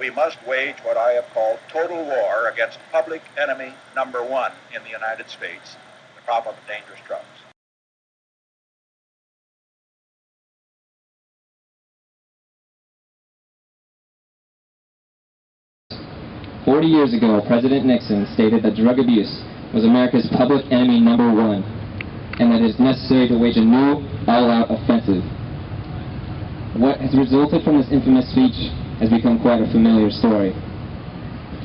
we must wage what I have called total war against public enemy number one in the United States, the problem of dangerous drugs. 40 years ago, President Nixon stated that drug abuse was America's public enemy number one, and that it is necessary to wage a new, all-out offensive. What has resulted from this infamous speech has become quite a familiar story.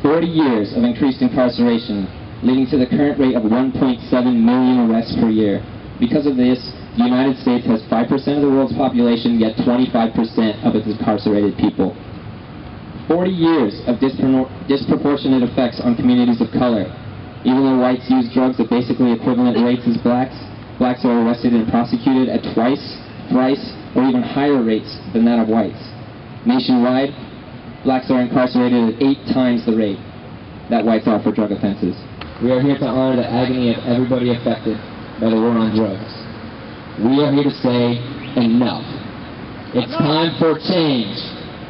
40 years of increased incarceration, leading to the current rate of 1.7 million arrests per year. Because of this, the United States has 5% of the world's population, yet 25% of its incarcerated people. 40 years of disproportionate effects on communities of color. Even though whites use drugs at basically equivalent rates as blacks, blacks are arrested and prosecuted at twice, thrice, or even higher rates than that of whites. Nationwide, blacks are incarcerated at 8 times the rate that whites are for drug offenses. We are here to honor the agony of everybody affected by the war on drugs. We are here to say, enough. It's time for change.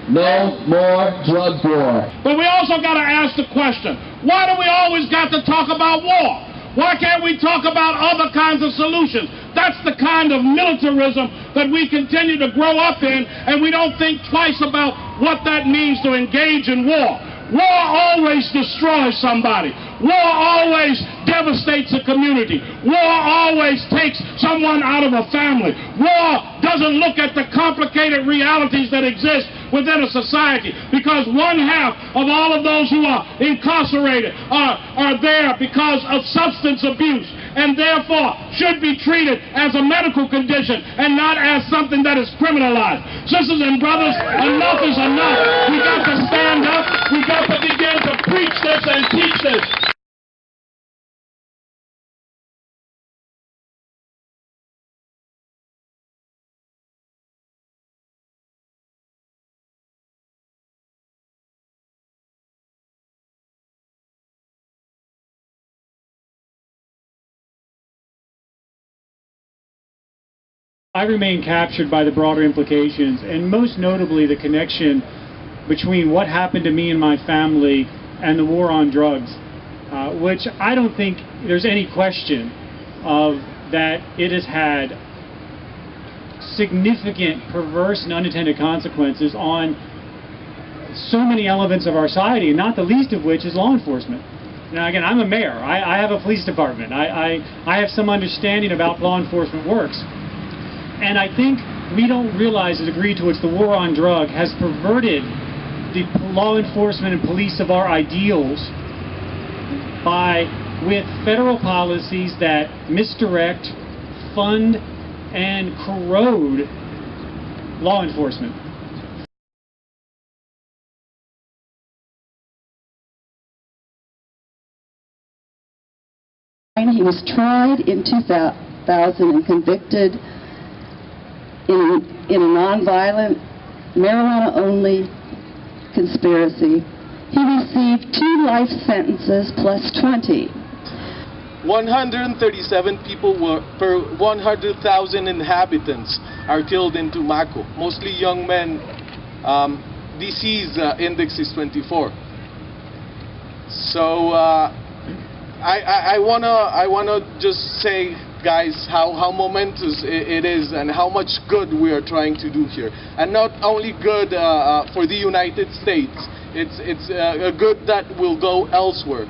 No more drug war. But we also got to ask the question, why do we always got to talk about war? Why can't we talk about other kinds of solutions? That's the kind of militarism that we continue to grow up in, and we don't think twice about what that means to engage in war. War always destroys somebody. War always devastates a community. War always takes someone out of a family. War doesn't look at the complicated realities that exist within a society, because 1/2 of all of those who are incarcerated are there because of substance abuse, and therefore should be treated as a medical condition and not as something that is criminalized. Sisters and brothers, enough is enough. We got to stand up. We got to begin to preach this and teach this. I remain captured by the broader implications, and most notably the connection between what happened to me and my family and the war on drugs, which I don't think there's any question of that it has had significant perverse and unintended consequences on so many elements of our society, and not the least of which is law enforcement. Now again, I'm a mayor. I have a police department. I have some understanding about how law enforcement works. And I think we don't realize the degree to which the war on drug has perverted the law enforcement and police of our ideals with federal policies that misdirect, fund, and corrode law enforcement. He was tried in 2000 and convicted in a nonviolent, marijuana-only conspiracy. He received 2 life sentences plus 20. 137 people per 100,000 inhabitants are killed in Tumaco, mostly young men. Disease index is 24. So I wanna just say, guys, how momentous it is and how much good we are trying to do here. And not only good for the United States, it's a good that will go elsewhere.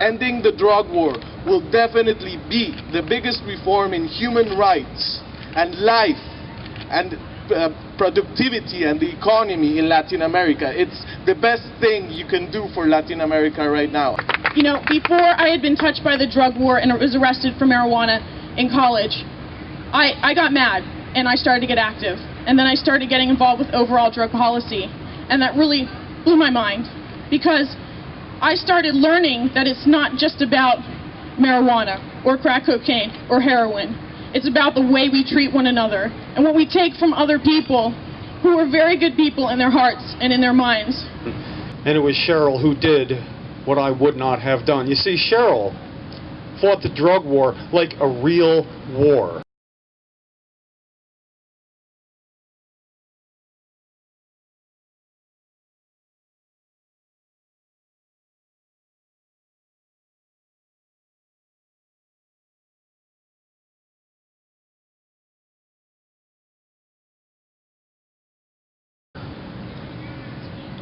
Ending the drug war will definitely be the biggest reform in human rights and life and productivity and the economy in Latin America. It's the best thing you can do for Latin America right now. You know, before I had been touched by the drug war and was arrested for marijuana in college, I got mad and I started to get active. And then I started getting involved with overall drug policy. And that really blew my mind, because I started learning that it's not just about marijuana or crack cocaine or heroin. It's about the way we treat one another and what we take from other people who are very good people in their hearts and in their minds. And it was Cheryl who did what I would not have done. You see, Cheryl fought the drug war like a real war.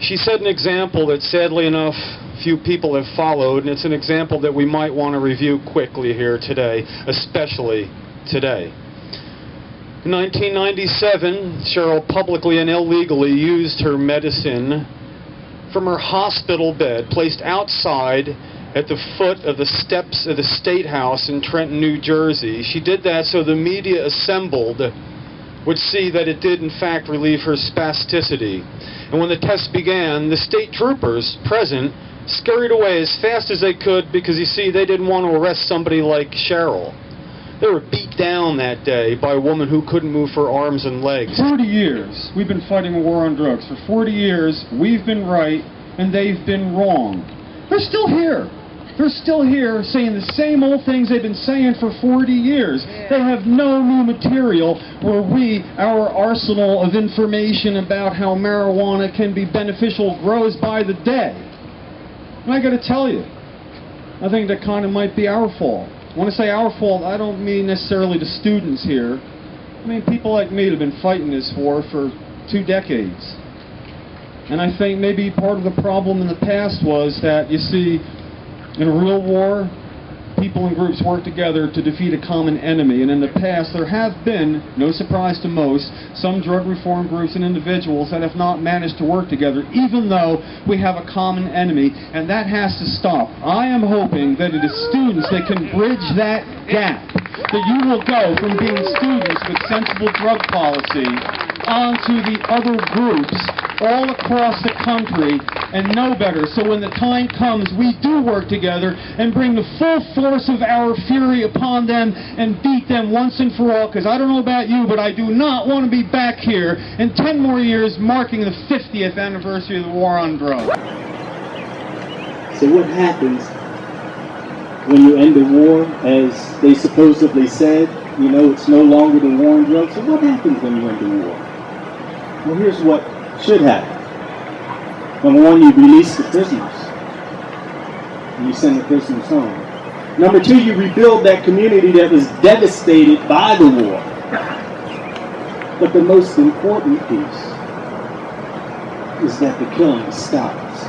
She set an example that sadly enough few people have followed, and it's an example that we might want to review quickly here today, especially today. In 1997, Cheryl publicly and illegally used her medicine from her hospital bed, placed outside at the foot of the steps of the State House in Trenton, New Jersey. She did that so the media assembled would see that it did in fact relieve her spasticity. And when the test began, the state troopers present scurried away as fast as they could because, you see, they didn't want to arrest somebody like Cheryl. They were beat down that day by a woman who couldn't move her arms and legs. 40 years we've been fighting a war on drugs. For 40 years we've been right and they've been wrong. They're still here. They're still here saying the same old things they've been saying for 40 years. They have no new material where our arsenal of information about how marijuana can be beneficial grows by the day. And I got to tell you, I think that kind of might be our fault. When I say our fault, I don't mean necessarily the students here. I mean people like me that have been fighting this war for 2 decades. And I think maybe part of the problem in the past was that, you see, in a real war, people and groups work together to defeat a common enemy. And in the past, there have been, no surprise to most, some drug reform groups and individuals that have not managed to work together, even though we have a common enemy. And that has to stop. I am hoping that it is students that can bridge that gap. That you will go from being students with sensible drug policy onto the other groups all across the country and know better. So when the time comes, we do work together and bring the full force of our fury upon them and beat them once and for all. Because I don't know about you, but I do not want to be back here in 10 more years marking the 50th anniversary of the war on drugs. So what happens when you end the war, as they supposedly said? You know, it's no longer the war on drugs. So what happens when you end the war? Well, here's what should happen. Number one, you release the prisoners. And you send the prisoners home. Number two, you rebuild that community that was devastated by the war. But the most important piece is that the killing stops.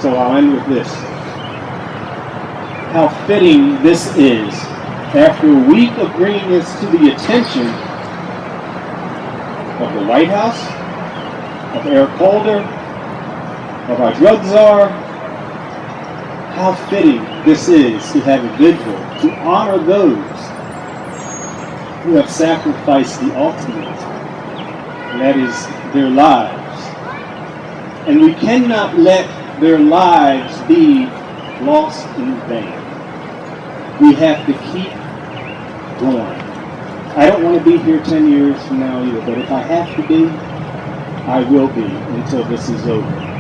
So I'll end with this. How fitting this is after a week of bringing this to the attention of the White House, of Eric Holder, of our drug czar. How fitting this is to have a vigil to honor those who have sacrificed the ultimate, and that is their lives. And we cannot let their lives be lost in vain. We have to keep going. I don't want to be here 10 years from now either, but if I have to be, I will be until this is over.